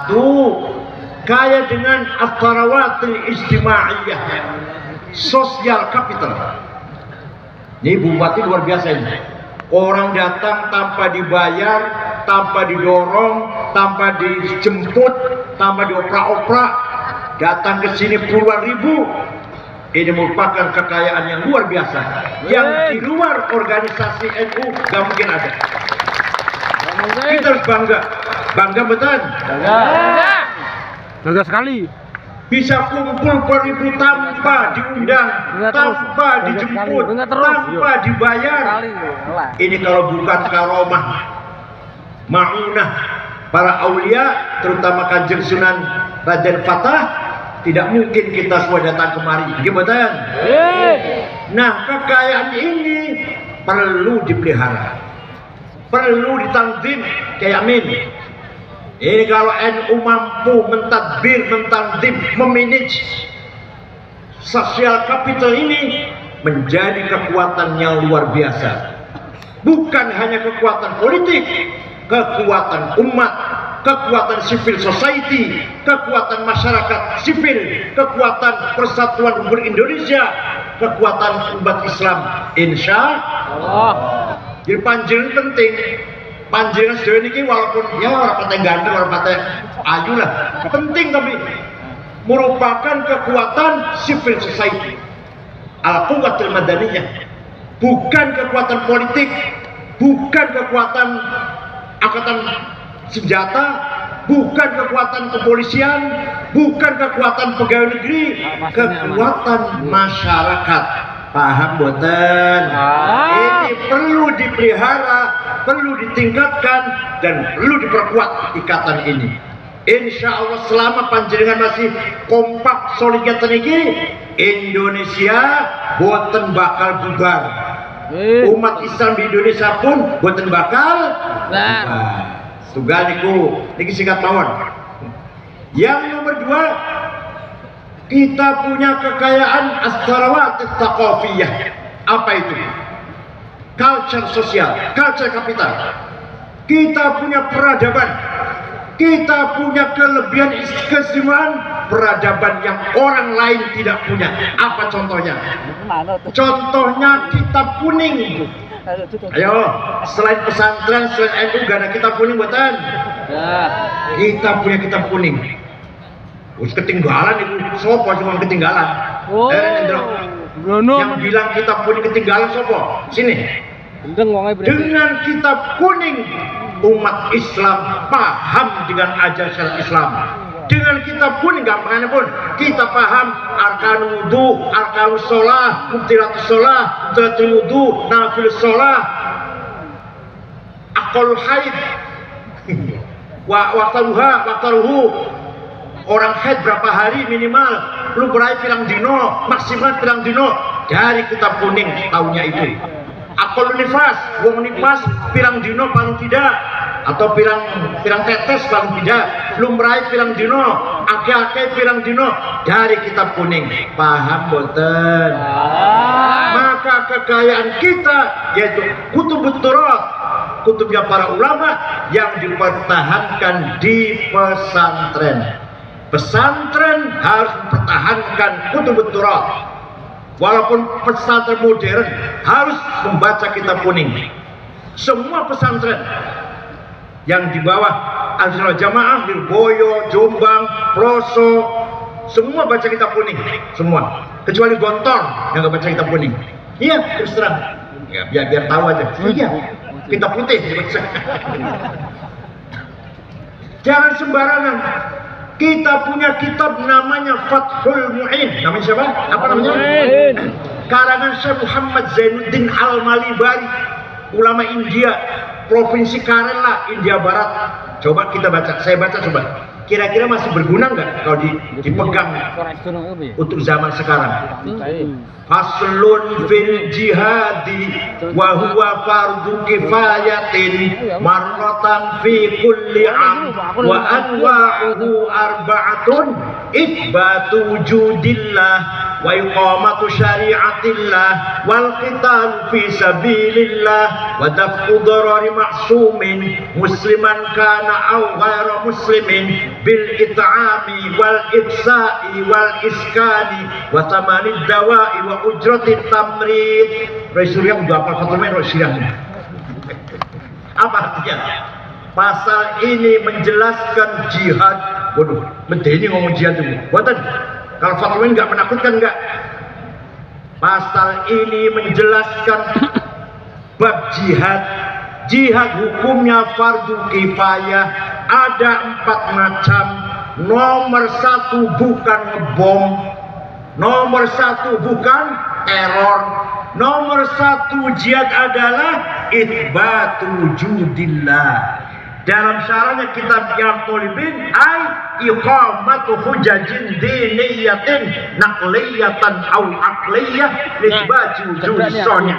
Tuh, kaya dengan at-tharawatil ijtimaiyah, sosial capital. Ini bupati luar biasa ini. Orang datang tanpa dibayar, tanpa didorong, tanpa dijemput, tanpa dioprak-oprak, datang ke sini puluhan ribu. Ini merupakan kekayaan yang luar biasa, yang di luar organisasi NU gak mungkin ada. Kita harus bangga betul. Bangga sekali. Bisa kumpul beribu tanpa diundang, tanpa dijemput, tanpa dibayar. Ini kalau bukan karomah, ma'unah para aulia, terutama Kanjeng Sunan Raden Fatah, tidak mungkin kita semua datang kemari. Gimana? Nah, kekayaan ini perlu dipelihara, perlu ditangdim. Kayak Amin. Ini kalau NU mampu mentadbir, mentangdim, memanage sosial capital ini menjadi kekuatan yang luar biasa. Bukan hanya kekuatan politik, kekuatan umat, kekuatan civil society, kekuatan masyarakat sipil, kekuatan persatuan Republik Indonesia, kekuatan umat Islam. Insya Allah. Jadi panjenengan penting. Panjenengan sedaya niki walaupun ya orang kata ganteng, orang kata ayu lah, penting tapi merupakan kekuatan civil society, al-quwwatul madaniyah, bukan kekuatan politik, bukan kekuatan angkatan senjata, bukan kekuatan kepolisian, bukan kekuatan pegawai negeri, kekuatan masyarakat. Paham boten? Ini perlu dipelihara, perlu ditingkatkan, dan perlu diperkuat ikatan ini. Insya Allah selama panjenengan masih kompak solidnya teniki, Indonesia boten bakal bubar. Umat Islam di Indonesia pun boten bakal bubar. Tunggal niku, niki singkat mawon. Yang nomor 2, kita punya kekayaan as-sarawat at-thaqafiyah. Apa itu? Culture sosial, culture capital. Kita punya peradaban. Kita punya kelebihan keistimewaan peradaban yang orang lain tidak punya. Apa contohnya? Contohnya kitab kuning. Ayo, selain pesantren, selain NU, gak ada kitab kuning buatan. Kita punya kitab kuning. Ketinggalan itu, sopo cuma ketinggalan. Yang bilang kitab kuning ketinggalan sopo? Sini. Dengan kitab kuning umat Islam paham dengan ajaran syariat Islam. Dengan kitab kuning gampangannya pun kita paham arkan wudu, arkan sholah, mubtilatus sholah, mubtilatul wudu, nafil sholah, akal haid, waktaruhu. Orang haid berapa hari minimal, lu berai pirang dino, maksimal pirang dino, dari kitab kuning tahunya itu. Akal nifas, wong nifas pirang dino paling tidak, atau pirang tetes paling tidak, lu berai pirang dino, ake-ake pirang dino, dari kitab kuning. Paham boten? Maka kekayaan kita yaitu kutubut turat, kutubnya para ulama yang dipertahankan di pesantren. Pesantren harus mempertahankan kutubut turat. Walaupun pesantren modern harus membaca kitab kuning. Semua pesantren yang di bawah Ahlussunnah Jamaah, Lirboyo, Jombang, Ploso, semua baca kitab kuning. Semua. Kecuali Gontor yang nggak baca kitab kuning. Iya, terus terang. Ya, biar tahu aja. Iya, kitab putih. Jangan sembarangan. Kita punya kitab namanya Fathul Mu'in. Namanya siapa? Apa namanya? Karangan Syekh Muhammad Zainuddin Al-Malibari, ulama India, provinsi Kerala, India Barat. Coba kita baca, saya baca coba. Kira-kira masih berguna nggak kalau dipegang untuk zaman sekarang? Faslun fil jihadi wa huwa fardu kifayatin marratan fi kulli am wa anwa'uhu arba'atun itsbatu wujudillah wa iqamatu syari'atillah wal qital fi sabilillah wa daf'u darari ma'sumin musliman kana aw ghaira muslimin bil it'ami wal ifsa'i wal iskani wa tamanid dawa'i wa ujratit tamrid. Rasulullah udah apa fatwa Rasulullah. Apa artinya? Pasal ini menjelaskan jihad. Waduh, medeni ngomong jihad itu. Buatan, kalau fatwa ini nggak menakutkan nggak? Pasal ini menjelaskan bab jihad. Jihad hukumnya fardu kifayah. Ada 4 macam. Nomor 1 bukan ngebom. Nomor 1 bukan teror. Nomor 1 jihad adalah itsbatu wujudillah. Dalam syarahnya kitab yang Tolibin ay iqamatu hujajin diniyatin naqliyatan au aqliyah lisbati wujudisnya.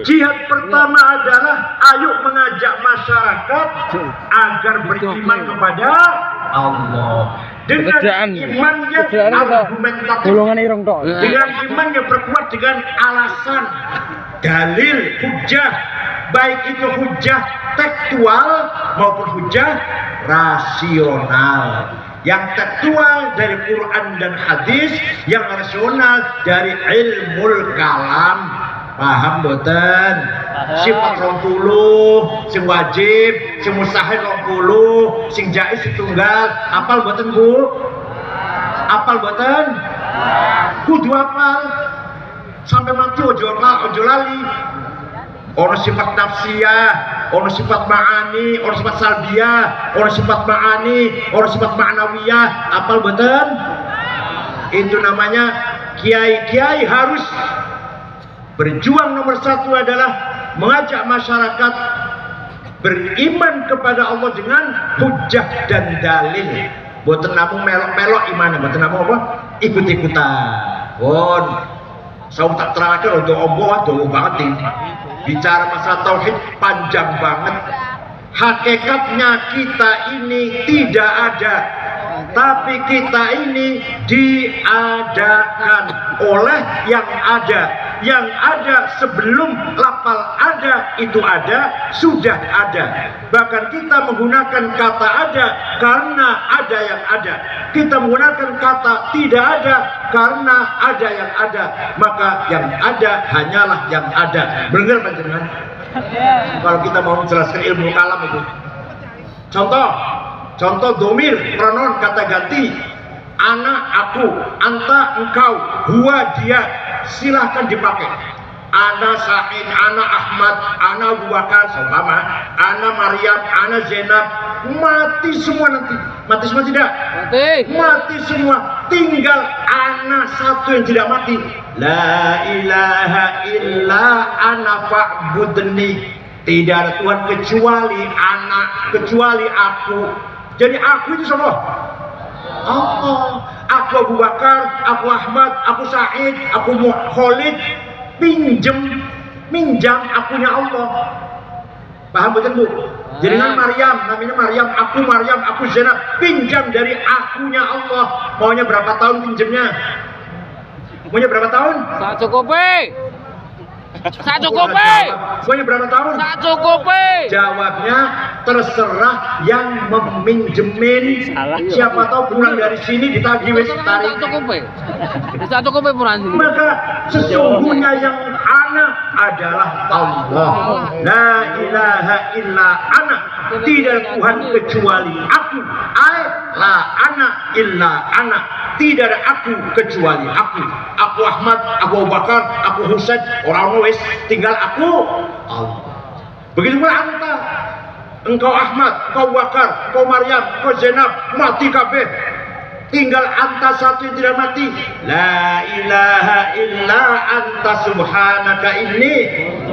Jihad pertama adalah ayo mengajak masyarakat agar beriman kepada Allah dengan iman yang argumentatif, dengan iman yang berkuat dengan alasan, dalil, hujah, baik itu hujah tekstual maupun hujah rasional. Yang tekstual dari Quran dan hadis, yang rasional dari ilmul kalam. Paham boten? Sifat 20, sing wajib, sing mustahil 20, sing jaiz setunggal. Apal boten Bu? Apal boten? Kudu apal. Sampai mati ojo lali. Ono sifat nafsiyah, ono sifat ma'ani, ono sifat salbiyah, ono sifat ma'ani, ono sifat ma'nawiyah. Apal boten? Itu namanya kiai-kiai harus berjuang. Nomor 1 adalah mengajak masyarakat beriman kepada Allah dengan hujah dan dalil. Boten namung melok-melok iman, boten namung apa? Ikut-ikutan. Bon, saya tak terakhir untuk ombo jauh banget ini. Bicara masalah tauhid panjang banget. Hakikatnya kita ini tidak ada, tapi kita ini diadakan oleh yang ada. Yang ada sebelum lafal ada itu ada, sudah ada. Bahkan kita menggunakan kata ada karena ada yang ada. Kita menggunakan kata tidak ada karena ada yang ada. Maka yang ada hanyalah yang ada. Benar panjenengan? Kalau kita mau menjelaskan ilmu kalam itu. Contoh domir, pronoun, kata ganti. Ana, aku, anta, engkau, huwa, dia, silahkan dipakai. Ana Said, ana Ahmad, ana Abu Bakar, seumpama, ana Maryam, ana Zainab, mati semua nanti. Mati semua tidak? Mati semua. Tinggal ana satu yang tidak mati. La ilaha illa ana fa'budni. Tidak ada Tuhan kecuali anak, kecuali aku. Jadi aku itu semua Allah. Aku Abu Bakar, aku Ahmad, aku Said, aku Khalid, minjam akunya Allah. Paham betul Bu? Jadi namanya Maryam, aku Zainab, pinjam dari akunya Allah. Maunya berapa tahun pinjamnya? Maunya berapa tahun? Maunya berapa tahun? Jawabnya terserah yang meminjemin. Siapa tahu pulang dari sini ditagih wis tarik. Maka sesungguhnya yang ana adalah Allah. La ilaha illa ana. Tidak Tuhan kecuali aku. La ana illa ana. Tidak ada aku kecuali aku. Aku Ahmad, aku Abu Bakar, aku Husain. Orang wis tinggal aku Allah. Begitu pula anta. Engkau Ahmad, kau Bakar, kau Maryam, kau Zainab, mati kabeh. Tinggal anta satu yang tidak mati. La ilaha illa anta subhanaka inni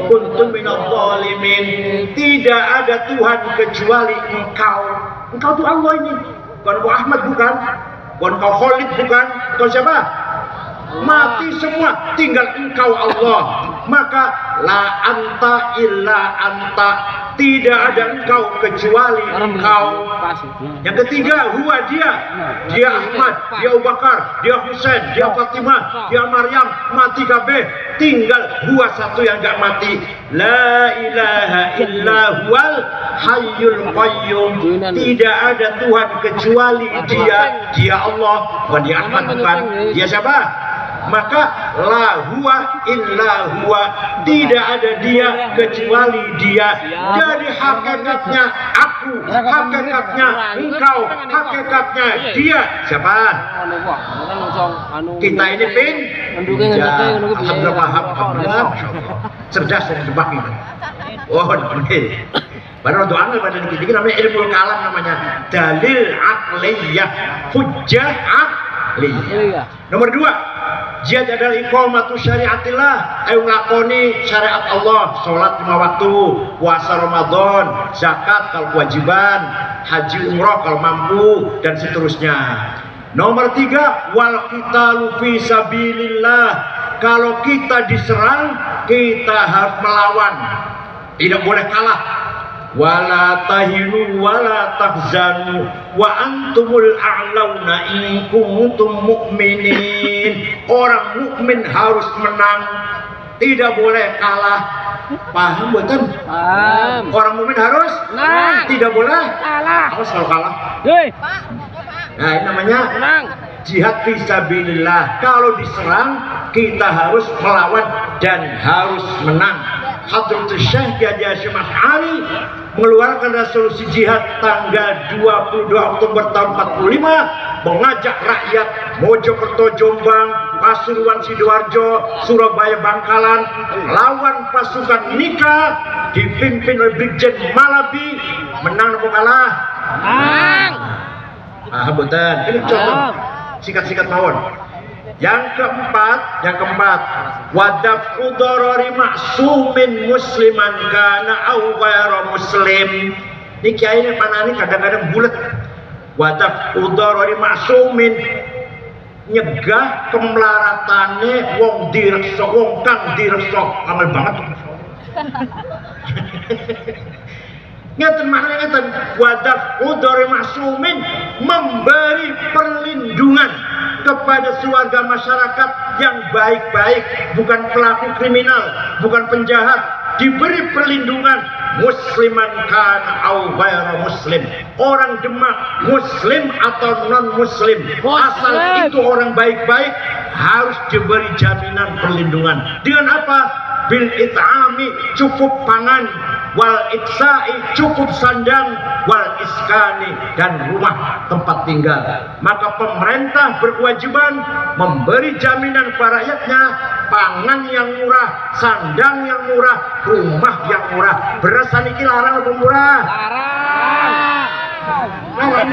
kuntu minadh dhalimin. Tidak ada Tuhan kecuali engkau. Engkau itu Allah ini. Bukan kau Ahmad, bukan. Bukan kau Khalid, bukan. Kau siapa? Mati semua, tinggal engkau Allah. Maka la anta illa anta. tidak ada engkau kecuali engkau. Yang ketiga, huwa dia Ahmad, dia Abu Bakar, dia Husain, dia Fatimah, dia Maryam, mati kabeh, tinggal huwa satu yang gak mati, la ilaha illa huwal hayyul qayyum, tidak ada Tuhan kecuali dia Allah. Bukan dia Ahmad, bukan dia siapa? Maka la huwa illa huwa, tidak ada dia kecuali dia. Jadi hakikatnya aku, hakikatnya engkau, hakikatnya dia. Siapa? Kita ini pin alhamdulillah paham, alhamdulillah cerdas dan debak ini. Oh ini baru doa pada dikit-dikit namanya ilmu kalam, namanya dalil akliyah, hujjah akliyah. Nomor 2, jihad adalah iqamatu syariatillah, ayo nglakoni syariat Allah, sholat 5 waktu, puasa Ramadan, zakat kalau kewajiban, haji umroh kalau mampu, dan seterusnya. Nomor 3, wal qitalu fi sabilillah, kalau kita diserang kita harus melawan, tidak boleh kalah. Wala tahinu wala tahzanu wa antumul a'launa in kuntum mu'minin. Orang mukmin harus menang, tidak boleh kalah. Paham betul? Paham. Orang mukmin harus menang, tidak boleh kalah. Apa selalu kalah? Nah, ini namanya menang. Jihad fisabilillah. Kalau diserang kita harus melawan dan harus menang. Hadratus Syekh Kiai Hasyim Asy'ari mengeluarkan resolusi jihad tanggal 22 Oktober tahun 45, mengajak rakyat Mojokerto, Jombang, Pasuruan, Sidoarjo, Surabaya, Bangkalan lawan pasukan Nika dipimpin oleh Brigjen Malabi. Menang atau kalah? Menang. Ah, betul. Ini contoh singkat-singkat mawon. Yang keempat, wadaf udorori maksumin musliman kana au ghairu muslim. Ini kiai ini panani kadang-kadang bulet. Wadaf udorori maksumin, nyegah kemelaratane wong direksa, wong kang direksa. Amal banget. Ngeten maknanya ngeten, wadaf udorori maksumin, memberi perlindungan kepada keluarga masyarakat yang baik-baik, bukan pelaku kriminal, bukan penjahat, diberi perlindungan musliman kan au ghairu muslim, orang Demak muslim atau non muslim, asal itu orang baik-baik harus diberi jaminan perlindungan. Dengan apa? Bil it'ami, cukup pangan, wal iksa'i, cukup sandang, wal iskani, dan rumah tempat tinggal. Maka pemerintah berkewajiban memberi jaminan kepada rakyatnya pangan yang murah, sandang yang murah, rumah yang murah. Beras saniki larang apa murah? Larang.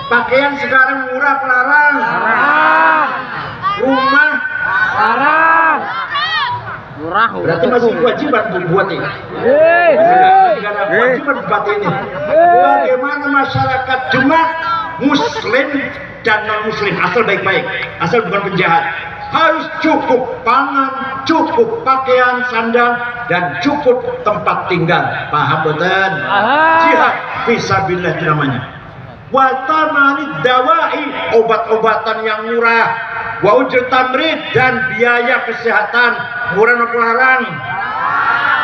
Pakaian sekarang murah apa larang? Rumah larang. Murah. Berarti masih kewajiban buat ini. Ada kewajiban buat ini. Bagaimana masyarakat Demak muslim dan non muslim, asal baik-baik, asal bukan penjahat, harus cukup pangan, cukup pakaian, sandang, dan cukup tempat tinggal. Paham betul? Jihad fisabilillah itu namanya. Watamani dawai, obat-obatan yang murah, wa ujur tamrid, dan biaya kesehatan murah atau larang?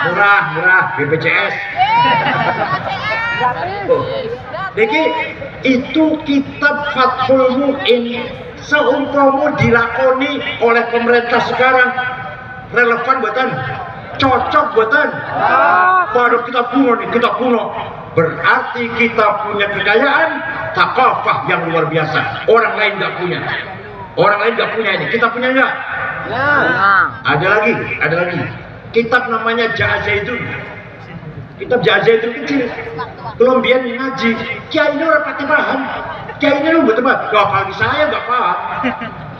Murah, BPJS. Jadi itu kitab Fathul Mu'in seumpama dilakoni oleh pemerintah sekarang, relevan buatan? Cocok buatan? Pada kita kuno nih, kita kuno. Berarti kita punya kekayaan thaqafah yang luar biasa. Orang lain nggak punya. Orang lain nggak punya ini. Kita punya nggak? Ya. Ada lagi. Kitab namanya Ja'azaidun. Kitab Ja'azaidun kecil. Kelombian ngaji. Kiai ini orang pati paham. Kiai ini lu betul banget. Wah, kalau saya nggak paham.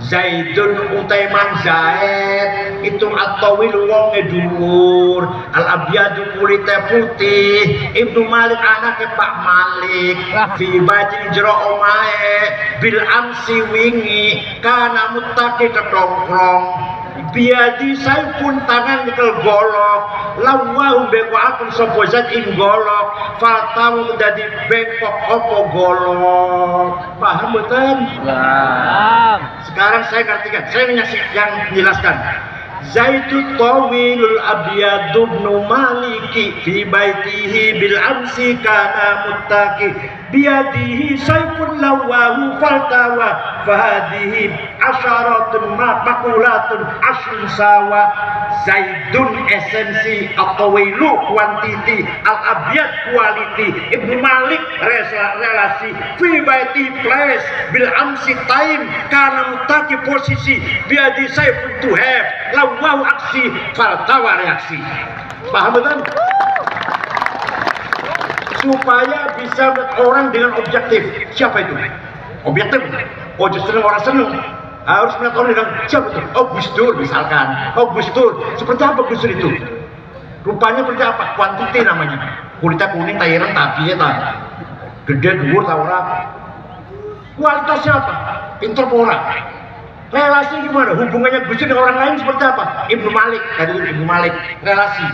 Zaidun Utaiman Zaid itu atawil wonge dhuwur, al abyadu kulite putih, Ibnu Malik anake Pak Malik, fi bajin jero omae bil amsi wingi kana muttaqi ketongkrong. biadi saipun tangan nyekel golok lawahu bengkokaken sapa zat ing golok fatamu dadi bengkok apa golok. Paham betul? Paham. Sekarang saya ngartikan, saya yang menjelaskan. Zaitu tawilul abyadu ibnu maliki fi baitihi bil amsi kana muttaqi biyadihi sayfun lawahu faltawa fahadihi asyaratun maqulatun ashrun sawa. Zaidun esensi atawilu quantity al abyad quality ibnu malik relasi fi baiti place bil amsi time kana muttaqi posisi biyadi sayfun to have lawahu aksi faltawa reaksi. Paham betul? Supaya bisa melihat orang dengan objektif. Siapa itu? Objektif. Oh justru orang seneng. Harus melihat orang dengan siapa itu? Oh Gus Dur misalkan. Oh Gus Dur. Seperti apa Gus Dur itu? Rupanya seperti apa? Kuantiti namanya. Kulitnya kuning, tayran, tapi ya tak. Gede, dhuwur, tak orang. Kualitasnya apa? Pinter orang. Relasi gimana? Hubungannya Gus Dur dengan orang lain seperti apa? Ibnu Malik. Tadi Ibnu Malik. Relasi.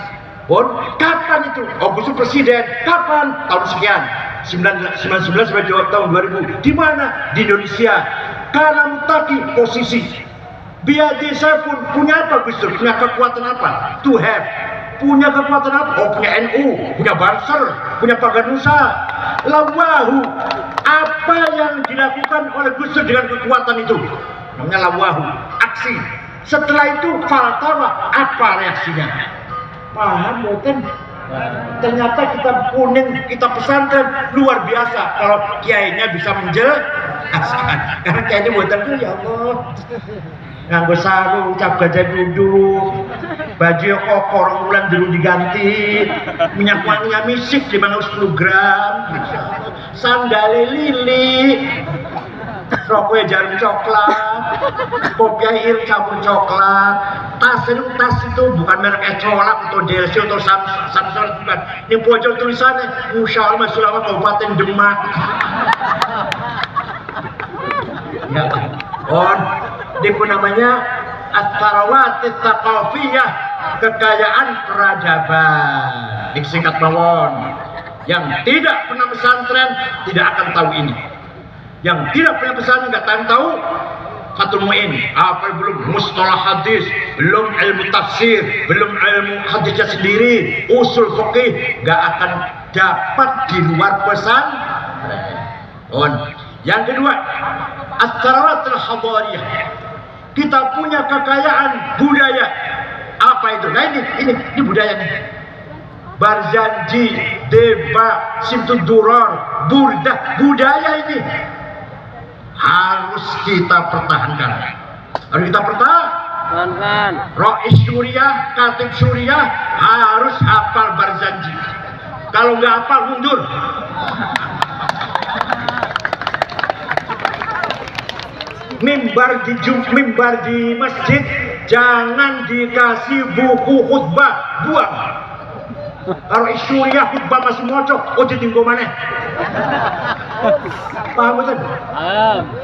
Bon, kapan itu? Oh, Gus Dur presiden. Kapan? Tahun sekian. 1999 sampai tahun 2000. Di mana? Di Indonesia. Karena mutaki posisi. Biadi saya pun punya apa Gus Dur? Punya kekuatan apa? To have. Punya kekuatan apa? Oh, punya NU, punya Banser, punya Paganusa. Lawahu. Apa yang dilakukan oleh Gus Dur dengan kekuatan itu? Namanya lawahu. Aksi. Setelah itu faltawa. Apa reaksinya? Paham betul? Ternyata kita kuning, kita pesantren luar biasa kalau kiainya bisa menjelaskan. Karena kiainya buatan itu ya Allah. Nganggo sarung, cap gajah duduk, baju kokor bulan dulu diganti, minyak wanginya misik 510 gram, sandale lili, rokoknya jarum coklat, kopiah ir campur coklat, tas itu bukan merek Ecolak atau DLC atau Samsung bukan. Ini pojok tulisannya Musyawarah Sulawesi Kabupaten Demak. Ya, itu namanya At-Tarawat At-Taqafiyah, kekayaan peradaban. Disingkat mawon. Yang tidak pernah pesantren tidak akan tahu ini. Yang tidak punya pesantren nggak tahu Fathul Mu'in, apa belum mustalah hadis, belum ilmu tafsir, belum ilmu hadisnya sendiri, usul fikih, nggak akan dapat di luar pesantren. Yang kedua, as-sarawat al-hadariyah. Kita punya kekayaan budaya. Apa itu? Nah ini budaya nih. Barzanji, Deba, Simtudurar, Burdah, budaya ini harus kita pertahankan. Harus kita pertahankan. Rois Suriah, Katib Suriah harus hafal Barzanji. Kalau nggak hafal mundur. Mimbar di masjid jangan dikasih buku khutbah, buang. Kalau Suriah khutbah masih mocok, jadi tinggal mana? Paham betul?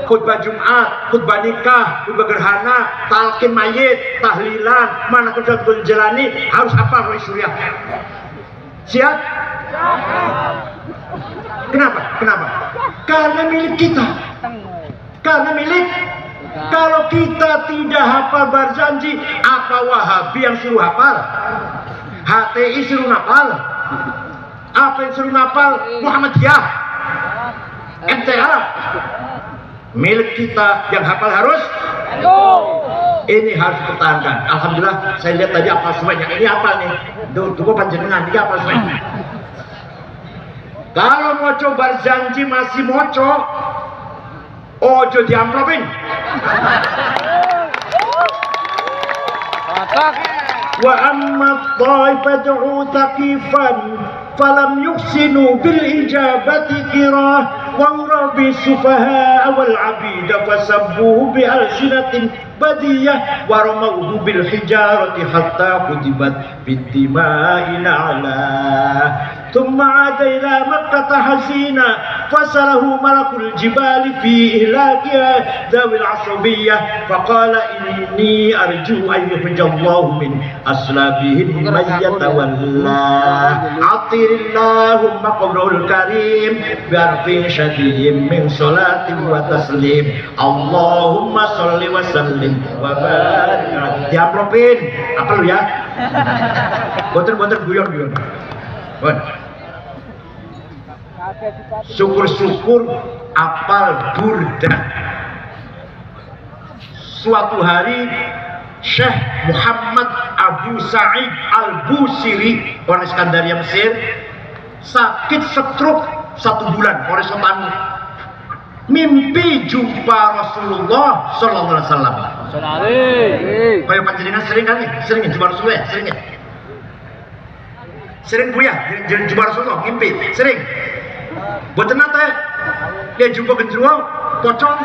Khutbah Jumat, khutbah nikah, khutbah gerhana, talqin mayit, tahlilan, mana kerja menjalani harus apa Rois Suriah? Siap? Kenapa? Karena milik kita. Karena milik. Kalau kita tidak hafal Barzanji, apa Wahabi yang suruh hafal? HTI suruh hafal? Apa yang suruh hafal? Muhammadiyah, MTA. Milik kita yang hafal harus. Ini harus dipertahankan. Alhamdulillah, saya lihat tadi hafal semuanya. Ini hafal nih. Tunggu panjenengan, ini hafal semuanya. Kalau moco Barzanji masih moco, ojo diamplopin. Wa amma dhaifatu taqifan falam yuhsinu bil ijabati qirah wa rabbi sufaha wal abid fasabbuhu bi alsinatin badiyah wa ramawhu bil hijarati hatta kutibat bid dima'il ala. ثم عاد إلى مكة حزينا فسره ملك الجبال في إهلاكها ذوي العصبية فقال إني أرجو أن يخرج الله من أصلابهم من يتولى عطر اللهم قبره الكريم بعرف شديد من صلاة وتسليم اللهم صل وسلم وبارك diamplopin apa lu ya boten guyon syukur-syukur apal burda. Suatu hari Syekh Muhammad Abu Sa'id Al-Busiri orang Iskandaria Mesir sakit stroke 1 bulan orang Sultan mimpi jumpa Rasulullah sallallahu alaihi wasallam. Kayak panjenengan sering kan nih? Sering jumpa Rasulullah, sering ya? Sering Bu ya, jumpa Rasulullah mimpi, sering. Boten nate dia jumpa genderuwo pocong.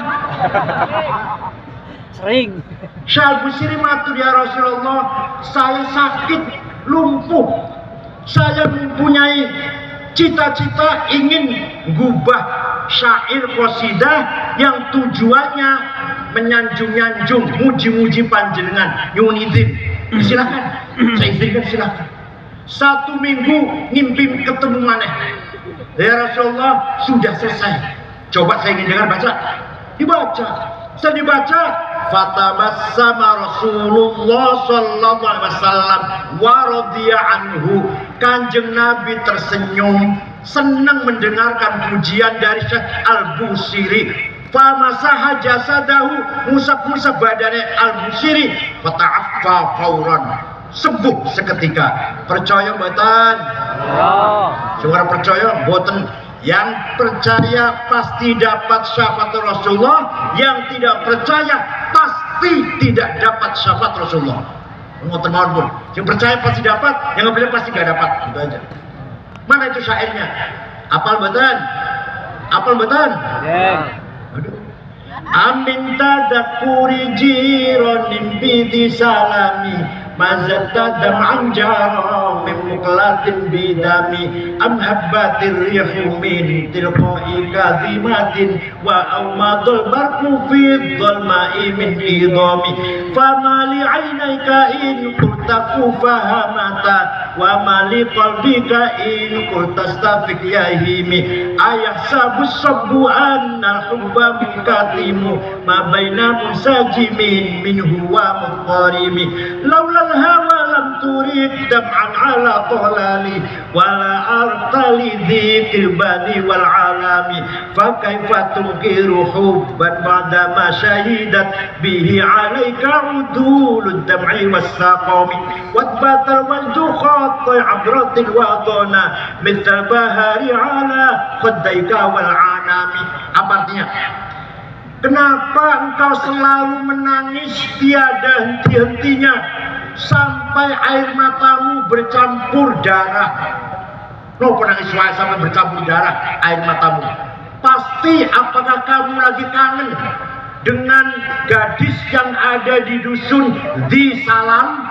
Sering. Syekh Busiri matur ya Rasulullah, saya sakit, lumpuh. Saya mempunyai cita-cita ingin gubah syair qasidah yang tujuannya menyanjung-nyanjung, muji-muji panjenengan. Nyuwun izin. Silakan. Saya izinkan silakan. 1 minggu ngimpi ketemu maneh. Ya Rasulullah, sudah selesai. Coba saya ingin dengar baca. Dibaca. Saya dibaca. Fatabassama Rasulullah sallallahu alaihi wasallam wa radiya anhu. Kanjeng Nabi tersenyum, senang mendengarkan pujian dari Syekh Al-Busiri. Famasaha jasadahu, musab-musab badannya Al-Busiri. Fata'affa fauran, sembuh seketika. Percaya mboten? Suara percaya mboten. Yang percaya pasti dapat syafaat Rasulullah, yang tidak percaya pasti tidak dapat syafaat Rasulullah. Ngoten mawon pun. Yang percaya pasti dapat, yang nggak percaya pasti nggak dapat. Gitu aja. Mana itu syairnya? Apal mboten? Apal mboten? Aduh. Amin tadakuri jironin bidi salami mazata dam'an jara min muqlatin bidami am habbatir rihu min tilqa'i kadhimatin wa awmadul barqu fi dhalma'i min idami fama li 'ainayka in qulta fahamata wa ma li qalbika in qulta stafiq yahimi ayahsabu sabbu anna hubba mukatimu ma baina musajimin minhu wa muqarimi laula الهوى لم تريد دمعا على طلالي ولا أرقى ذي البني والعالم فكيف تنكر حبا بعدما شهدت به عليك عدول الدمع والسقام وثبت الوجد خط عبرة الوطن مثل البهار على خديك والعنام. Apa artinya? Kenapa engkau selalu menangis tiada henti-hentinya sampai air matamu bercampur darah? No penangis sampai bercampur darah air matamu. Pasti apakah kamu lagi kangen dengan gadis yang ada di dusun di Salam?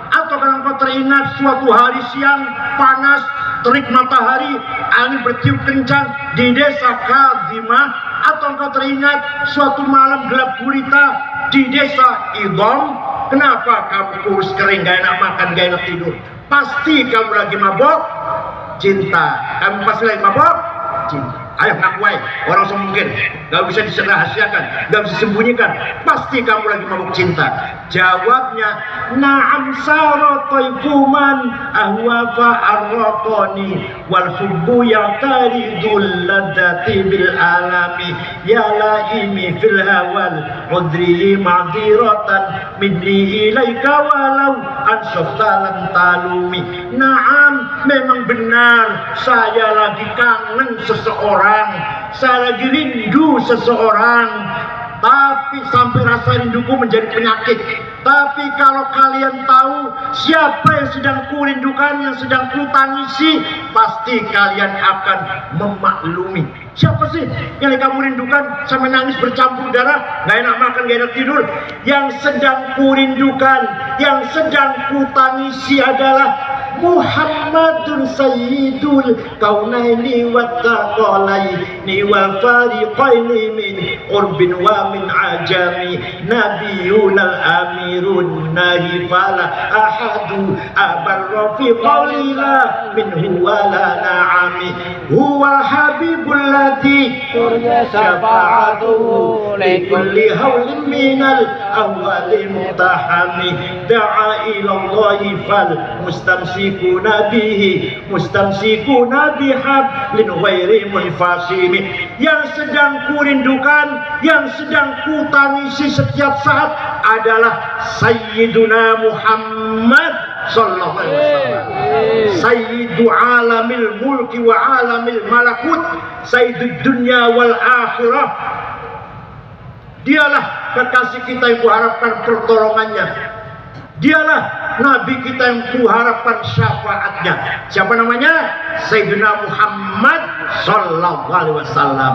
Atau kalau engkau teringat suatu hari siang panas, terik matahari, angin bertiup kencang di desa Kadhimah? Atau engkau teringat suatu malam gelap gulita di desa Idom? Kenapa kamu kurus kering, gak enak makan, gak enak tidur? Pasti kamu lagi mabok cinta. Kamu pasti lagi mabok cinta. Ayo ngaku aja, orang semungkin gak bisa dirahasiakan, gak bisa disembunyikan. Pasti kamu lagi mabuk cinta. Jawabnya, na'am sara taifuman ahwa fa'arraqani wal hubbu ya'taridul ladati bil alami ya laimi fil hawal udri ma'diratan minni ilaika walau ansofta lam talumi. Na'am, memang benar saya lagi kangen seseorang, saya lagi rindu seseorang, tapi sampai rasa rinduku menjadi penyakit. Tapi kalau kalian tahu siapa yang sedang kurindukan, yang sedang kutangisi, pasti kalian akan memaklumi. Siapa sih yang kamu rindukan sampai nangis bercampur darah, gak enak makan, gak enak tidur? Yang sedang kurindukan, yang sedang kutangisi adalah Muhammadun sayyidul kaunaini wat taqalaini wal fariqaini min urbin wa min ajami nabiyul amirun nahi fala ahadu abarra fi qawlila minhu wala na'ami huwa habibul ladzi syafa'atuhu likulli hawlin minal awwali mutahami da'a ilallahi fal mustamsikuna bihablin ghairi munfasimi yang sedang kurindukan, yang sedang kutangisi setiap saat adalah Sayyiduna Muhammad sallallahu alaihi wasallam, sayyidu alamil mulki wa alamil malakut, sayyidud dunya wal akhirah. Dialah kekasih kita yang kuharapkan pertolongannya. Dialah Nabi kita yang kuharapkan syafaatnya. Siapa namanya? Sayyidina Muhammad sallallahu alaihi wasallam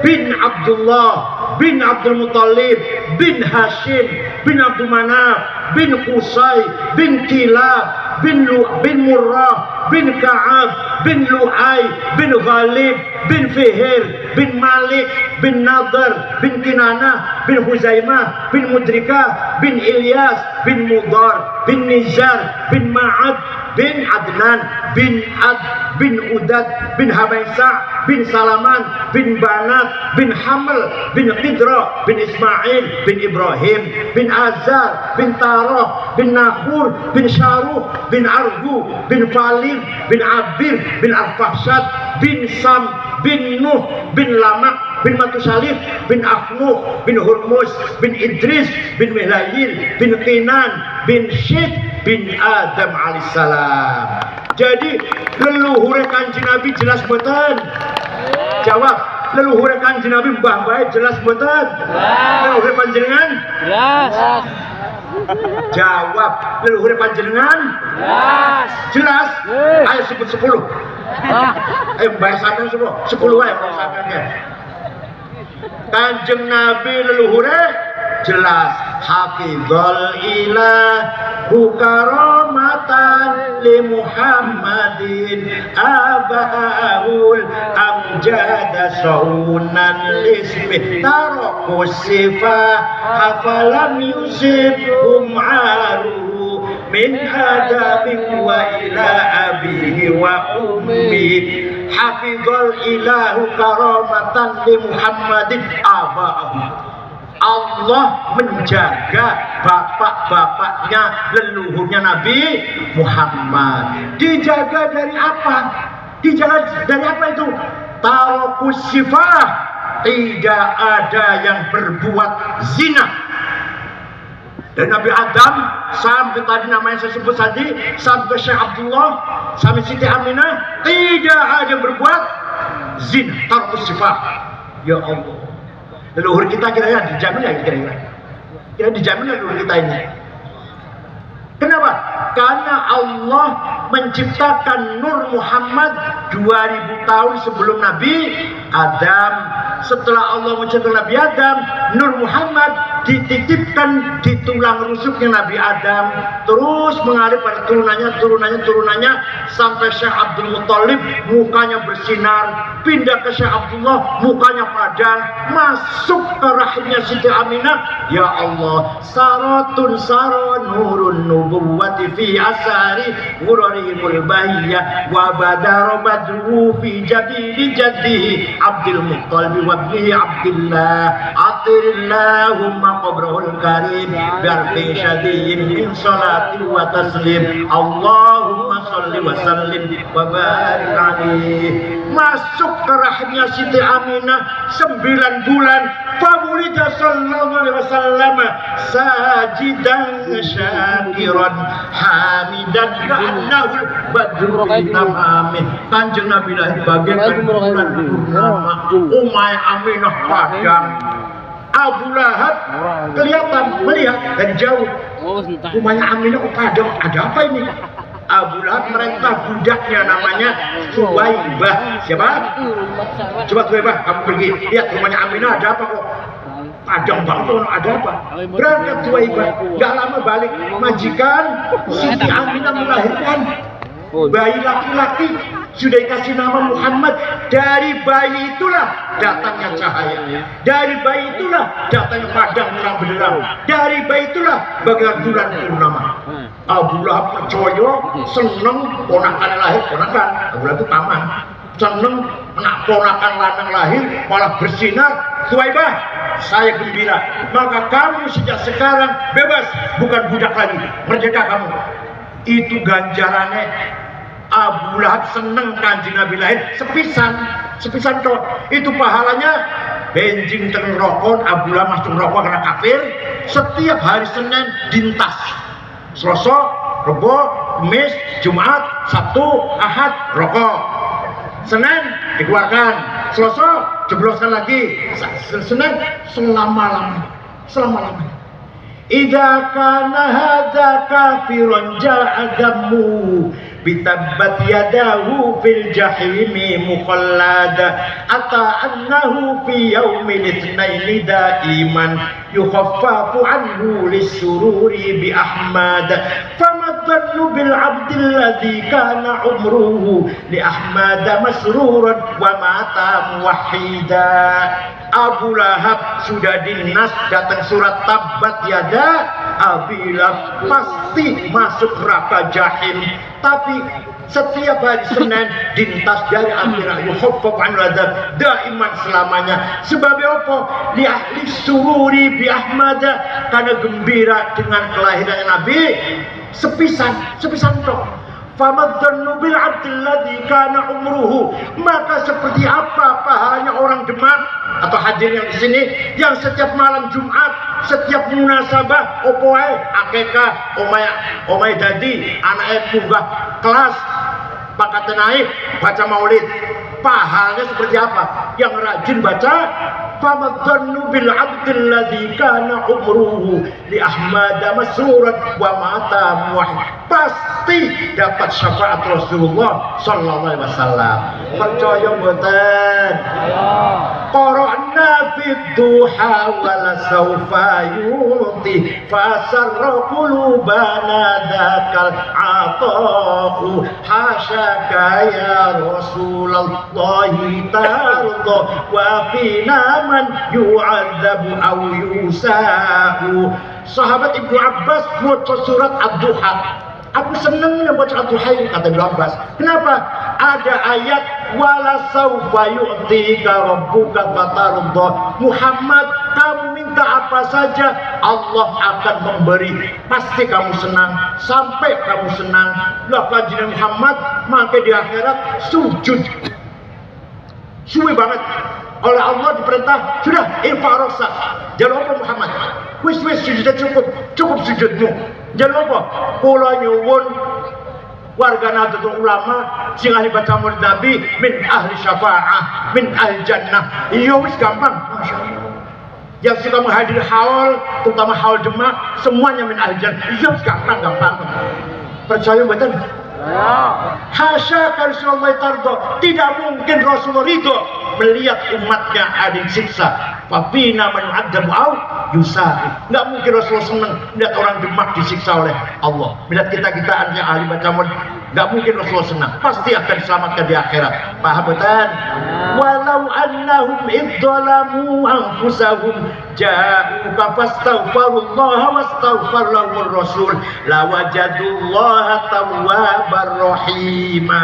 bin Abdullah bin Abdul Muttalib bin Hashim bin Abdul Manaf bin Qusay bin Kilab bin Murrah bin Ka'ab bin Lu'ay bin Ghalib bin Fihir bin Malik bin Nadar bin Kinanah bin Huzaimah bin Mudrikah bin Ilyas bin Mudar bin Nizar bin Ma'ad bin Adnan bin Ad bin Udad bin Habaisah bin Salaman bin Banat bin Haml bin Qidra bin Ismail bin Ibrahim bin Azar bin Tarah bin Nakhur bin Sharuh bin Argu bin Falid bin Abir bin Al-Fahsyad bin Sam bin Nuh bin Lamak bin Matusalif bin Akhnuh bin Hurmus bin Idris bin Mihlayil bin Qinan bin Syed bin Adam alaihissalam. Jadi leluhur Kanjeng Nabi jelas mboten? Jawab, leluhur Kanjeng Nabi mbah bae jelas mboten? Leluhur panjenengan? Jelas. Jawab, leluhur panjenengan? Jelas. Jelas? Ayo sebut 10. Mbah sampean 10 wae sampean. Kanjeng Nabi leluhure jelas, hafizul ilahu karamatan li Muhammadin abahul amjada saunan lismi taraku sifah hafalam yusibhum aruhu min adabin wa ila abihi wa ummi hafizul ilahu karamatan li Muhammadin abahu. Allah menjaga bapak-bapaknya, leluhurnya Nabi Muhammad. Dijaga dari apa? Dijaga dari apa itu? Tarakus sifah, tidak ada yang berbuat zina. Dan Nabi Adam sampai tadi namanya saya sebut tadi, sampai Syekh Abdullah, sampai Siti Aminah, tidak ada yang berbuat zina. Tarakus sifah. Ya Allah. Leluhur kita kira-kira dijamin ya kira-kira? Kira dijamin leluhur kita ini? Kenapa? Karena Allah menciptakan Nur Muhammad 2000 tahun sebelum Nabi Adam. Setelah Allah menciptakan Nabi Adam, Nur Muhammad dititipkan di tulang rusuknya Nabi Adam, terus mengalir pada turunannya sampai Syekh Abdul Muttalib mukanya bersinar, pindah ke Syekh Abdullah mukanya padam, masuk ke rahimnya Siti Aminah. Ya Allah, saratun saron nurun nubuwati fi asari ghurarihimul bahiyah wa badara badru fi jabili jaddihi Abdul Muttalib wa ibnihi Abdillah atirillahumma qabrahul karim biarfi syadiyin min salatin wa taslim Allahumma salli wa sallim wa barik alaihi. Masuk ke rahimnya Siti Aminah 9 bulan, fabulida sallallahu alaihi wasallam sajidan syakiran hamidan ka'annahu badru tamamin. Kanjeng Nabi lahir bagaikan bulan purnama, Umay Aminah padam. Abu Lahab kelihatan melihat dari jauh. Rumahnya Aminah padam, ada apa ini? Abu Lahab merintah budaknya namanya Suwaibah. Siapa? Coba Suwaibah, kamu pergi lihat rumahnya Aminah ada apa kok? Padam banget, ada apa? Berangkat Suwaibah, gak lama balik, majikan Siti Aminah melahirkan. bayi laki-laki sudah dikasih nama Muhammad. Dari bayi itulah datangnya cahaya, dari bayi itulah datangnya padang terang benderang, dari bayi itulah bagian bulan purnama. Abu Lahab percaya, seneng ponakan lahir, ponakan Abu Lahab itu paman, seneng anak ponakan lanang lahir malah bersinar. Tuaibah, saya gembira. Maka kamu sejak sekarang bebas, bukan budak lagi, merdeka kamu. Itu ganjarannya. Abu Lahab seneng Kanjeng Nabi lahir sepisan toh. Itu pahalanya benjing teng rokok. Abu Lahab masuk rokok karena kafir. Setiap hari Senin dintas, Selasa, Rebo, Kamis, Jumat, Sabtu, Ahad rokok. Senin dikeluarkan, Selasa jebloskan lagi, Senin selama-lamanya. Idza kana hadza kafiran ja'a dammu bitabbat yadahu fil jahimi mukhallada ata annahu fi yaumil itsnaini daiman yukhaffafu anhu lisururi bi ahmad fama dhannu bil abdi alladhi kana umruhu li ahmad masruran wa mata muwahhida. Abu Lahab sudah dinas datang surat tabat yada Abi Lahab pasti masuk neraka jahim. Tapi setiap hari Senin dintas dari akhirah yukhaffafu anhu adzab daiman selamanya. Sebab apa? Li ahli sururi bi Ahmad, karena gembira dengan kelahiran Nabi sepisan tok. Famadhannu bil abdil ladzi kana umruhu, maka seperti apa pahalanya orang Demak atau hadir yang di sini yang setiap malam Jumat, setiap munasabah opoe akekah omai dadi anake munggah kelas bakat naik baca maulid, pahalanya seperti apa? Yang rajin baca famadhannu bil abdil ladzi kana umruhu li ahmad masruran wa mata muwahhid, pasti dapat syafaat Rasulullah sallallahu alaihi wasallam. Percaya mboten? Qara'na fid duha wal sawfa yuti fasarra qulubana dzakal ata'u hasyaka ya Rasulullah tarda wa fina man yu'adzabu aw yusa'u. Sahabat Ibnu Abbas baca surat Ad-Duha. Aku seneng baca Ad-Duha, kata Ibnu Abbas. Kenapa? Ada ayat wala saufa yu'tika rabbuka fatarda. Muhammad, kamu minta apa saja Allah akan memberi, pasti kamu senang, sampai kamu senang. Lah kajian Muhammad maka di akhirat sujud suwe banget. Oleh Allah diperintah, sudah infarosa. Jangan lupa Muhammad, wis sujudnya cukup sujudmu. Jangan lupa kula nyuwun warga Nahdlatul Ulama sing ahli baca maulid Nabi min ahli syafaah, min ahli jannah. Iya wis gampang, Masya Allah. Yang suka menghadiri haul, terutama haul Demak, semuanya min ahli jannah. Iya wis gampang. Percaya betul? Hasya Rasulullah tardo, tidak mungkin Rasulullah ridho melihat umatnya ada yang siksa. Fabina man yu'adzabu au yusa'i. Enggak mungkin Rasulullah senang melihat orang Demak disiksa oleh Allah. Melihat kita-kitaan yang ahli baca maulid, enggak mungkin Rasulullah senang. Pasti akan diselamatkan di akhirat. Paham betul? Walau annahum idzalamu anfusahum ja'uka fastaghfirullaha wastaghfar lahumur rasul lawajadullaha tawwabar rahima.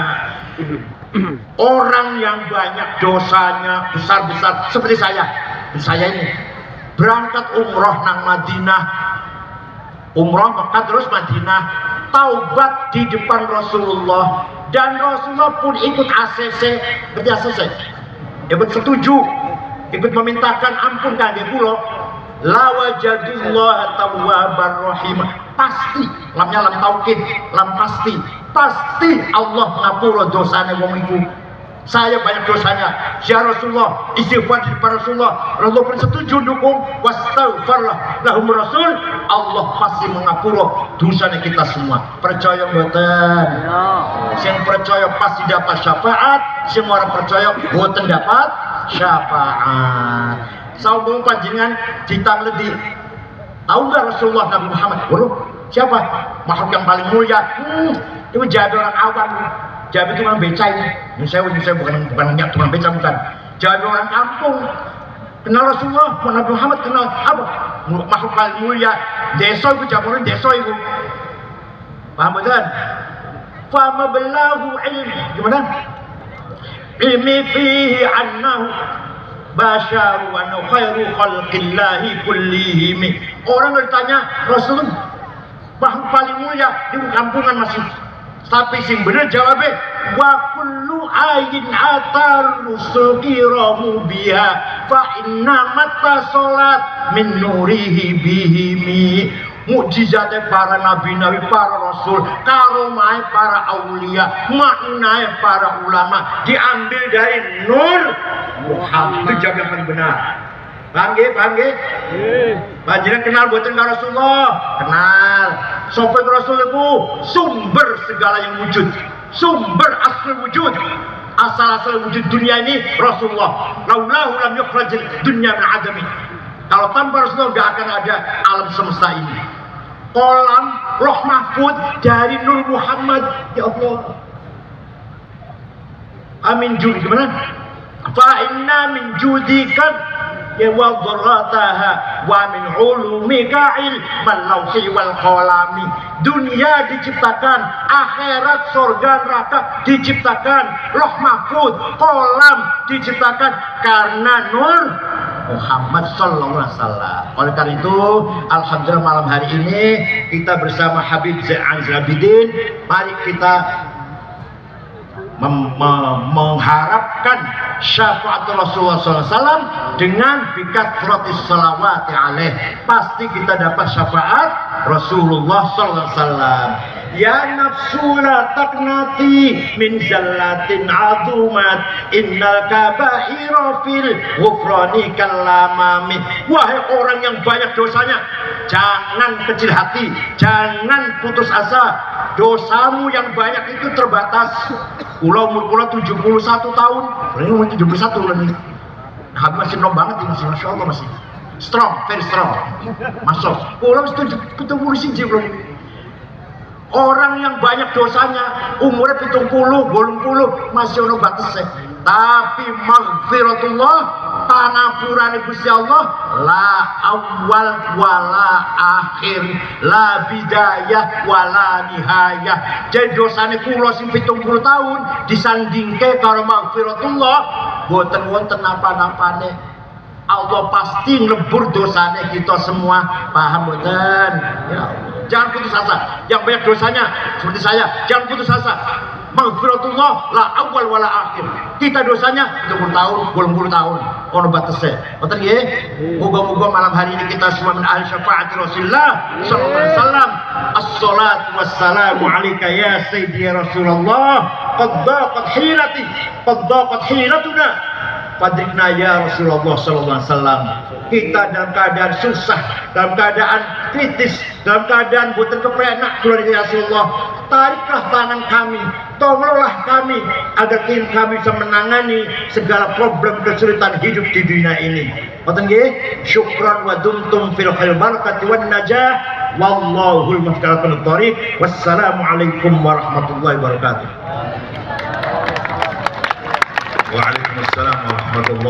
Orang yang banyak dosanya besar-besar seperti saya ini berangkat umroh nang Madinah, umroh Mekah terus Madinah, taubat di depan Rasulullah, dan Rasulullah pun ikut ACC, berarti ACC ikut setuju, ikut memintakan ampun kangge kula. Lawajadullah tawwabar rahim, pasti lamnya lam taukid, lam pasti Allah ngapura dosane wong iku. Saya banyak dosanya, ya Rasulullah, istighfar di depan Rasulullah. Rasulullah pun setuju dukung, wastaghfarlah lahum rasul. Allah pasti mengapura dosanya kita semua. Percaya mboten? Sing percaya pasti dapat syafaat, sing ora percaya mboten dapat syafaat. Saubung panjenengan ditangledi. Tahu nggak Rasulullah Nabi Muhammad? Waduh, siapa? Makhluk yang paling mulia. Itu Jabir orang awam. Jabir itu orang beca ini. Nyusewu bukan minyak tukang beca bukan. Jabir orang kampung. Kenal Rasulullah, Nabi Muhammad kenal apa? Makhluk paling mulia. Desa itu Jabir desa itu. Paham betul? Fama belahu ilmi. Gimana? Ilmi fihi annahu basyaru wa khairu khalqillahi kullihim. Orang bertanya, Rasulullah makhluk paling mulia di kampungan masih. Tapi sing bener jawabnya, wa kullu ayin atar rusul kiramu biha fa inna mata salat min nurihi bihimi. Mukjizatnya para nabi-nabi, para rasul, karomai para aulia, maknai para ulama diambil dari nur Muhammad. Itu jawab yang paling benar. Paham nggih? Panjenengan kenal boten karo Rasulullah? Kenal. Sapa Rasul itu sumber segala yang wujud, sumber asal wujud. Asal wujud dunia ini Rasulullah. Laulahu lam yukhrajil dunya min adami. Kalau tanpa Rasulullah gak akan ada alam semesta ini. Kolam Loh Mahfud dari Nur Muhammad. Ya Allah. Amin judi gimana? Fa inna min judikan ya wa dharrataha wa min ulumika ilman lawhi wal qalami. Dunia diciptakan, akhirat surga neraka diciptakan, Loh Mahfud, kolam diciptakan karena Nur Muhammad sallallahu alaihi wasallam. Oleh karena itu, alhamdulillah malam hari ini kita bersama Habib Zainal Abidin, mari kita mengharapkan syafaat Rasulullah SAW dengan bikathratis salawati alaih. Pasti kita dapat syafaat Rasulullah SAW. Ya nafsu la taqnati min zallatin azumat innal kaba'ira fil ghufrani kalamami. Wahai orang yang banyak dosanya, jangan kecil hati, jangan putus asa. Dosamu yang banyak itu terbatas. Umur 71 tahun. Ini umur 71 nih. Nah, masih no banget ini, masya Allah masih strong, very strong. Masuk. Pulau 70 sih belum. Orang yang banyak dosanya, umurnya 70, 80 masih ono batasnya. Tapi maghfiratullah, pangapurane Gusti Allah, la awal wala akhir, la bidayah wala nihayah. Jadi dosane kula sing 70 tahun disandingke karo maghfiratullah, boten wonten napa-napane. Allah pasti ngebur dosanya kita semua. Paham boten? Ya. Jangan putus asa. Yang banyak dosanya seperti saya, jangan putus asa. Maghfiratullah la awal wala akhir. Kita dosanya 70 tahun, 80 tahun. Ono batasnya. Boten nggih? Moga-moga malam hari ini kita semua min ahli syafaat Rasulullah sallallahu alaihi wasallam. Assalatu wassalamu alayka ya sayyidi ya Rasulullah. Qad daqat hilati, qad daqat hilatuna. Fadrikna ya Rasulullah sallallahu alaihi wasallam. Kita dalam keadaan susah, dalam keadaan kritis, dalam keadaan boten kepenak keluar dari Rasulullah. Tariklah tangan kami, tolonglah kami agar kami bisa menangani segala problem kesulitan hidup di dunia ini. Boten nggih? Syukran wa dumtum fil khair barakati wan najah. Wallahul muwaffiq thoriq. Wassalamualaikum warahmatullahi wabarakatuh. Waalaikumsalam warahmatullahi